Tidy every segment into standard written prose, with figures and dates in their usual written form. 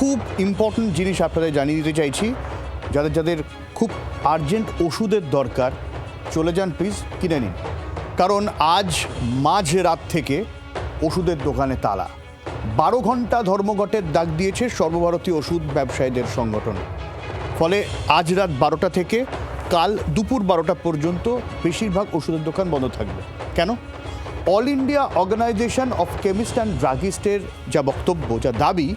খুব ইম্পর্টেন্ট জিনিস আপনাদের জানিয়ে দিতে চাইছি। যাদের যাদের খুব আর্জেন্ট ওষুধের দরকার, চলে যান প্লিজ, কিনে নিন। কারণ আজ মাঝ রাত থেকে ওষুধের দোকানে তালা। 12 ঘন্টা ধর্মঘটের ডাক দিয়েছে সর্বভারতীয় ওষুধ ব্যবসায়ীদের সংগঠন। ফলে আজ রাত 12টা থেকে কাল দুপুর 12টা পর্যন্ত বেশিরভাগ ওষুধের দোকান বন্ধ থাকবে। কেন? All India organization of chemist and ড্রাগিস্টের যা বক্তব্য, যা দাবি,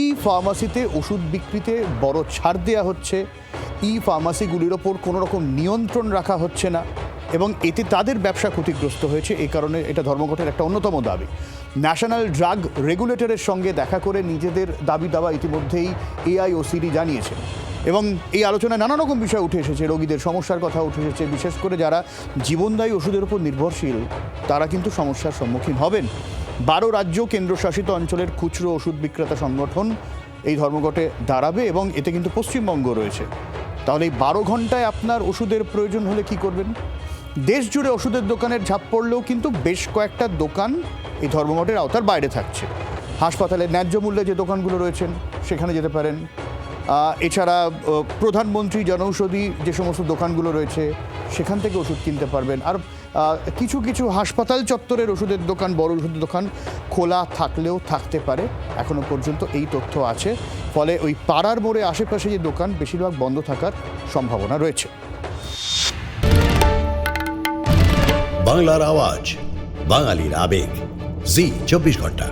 ই ফার্মাসিতে ওষুধ বিক্রিতে বড় ছাড় দেওয়া হচ্ছে, ই ফার্মাসিগুলির ওপর কোনো রকম নিয়ন্ত্রণ রাখা হচ্ছে না এবং এতে তাদের ব্যবসা ক্ষতিগ্রস্ত হয়েছে। এই কারণে এটা ধর্মঘটের একটা অন্যতম দাবি। ন্যাশনাল ড্রাগ রেগুলেটরের সঙ্গে দেখা করে নিজেদের দাবি দাওয়া ইতিমধ্যেই এআইওসিডি জানিয়েছে এবং এই আলোচনায় নানা রকম বিষয় উঠে এসেছে। রোগীদের সমস্যার কথা উঠে এসেছে, বিশেষ করে যারা জীবনদায়ী ওষুধের উপর নির্ভরশীল তারা কিন্তু সমস্যার সম্মুখীন হবেন। 12 রাজ্য কেন্দ্রশাসিত অঞ্চলের খুচরো ওষুধ বিক্রেতা সংগঠন এই ধর্মঘটে দাঁড়াবে এবং এতে কিন্তু পশ্চিমবঙ্গ রয়েছে। তাহলে এই 12 ঘন্টায় আপনার ওষুধের প্রয়োজন হলে কি করবেন? দেশ জুড়ে ওষুধের দোকানের ঝাঁপ পড়লেও কিন্তু বেশ কয়েকটা দোকান এই ধর্মঘটের আওতার বাইরে থাকছে। হাসপাতালের ন্যায্য মূল্যে যে দোকানগুলো রয়েছেন সেখানে যেতে পারেন। এছাড়া প্রধানমন্ত্রী জনঔষধি যে সমস্ত দোকানগুলো রয়েছে সেখান থেকে ওষুধ কিনতে পারবেন। আর কিছু কিছু হাসপাতাল চত্বরের ওষুধের দোকান, বড় ওষুধের দোকান খোলা থাকলেও থাকতে পারে, এখনো পর্যন্ত এই তথ্য আছে। ফলে ওই পাড়ার মোড়ে আশেপাশে যে দোকান বেশিরভাগ বন্ধ থাকার সম্ভাবনা রয়েছে। বাংলার আওয়াজ, বাঙালির আবেগ, জি 24 ঘন্টা।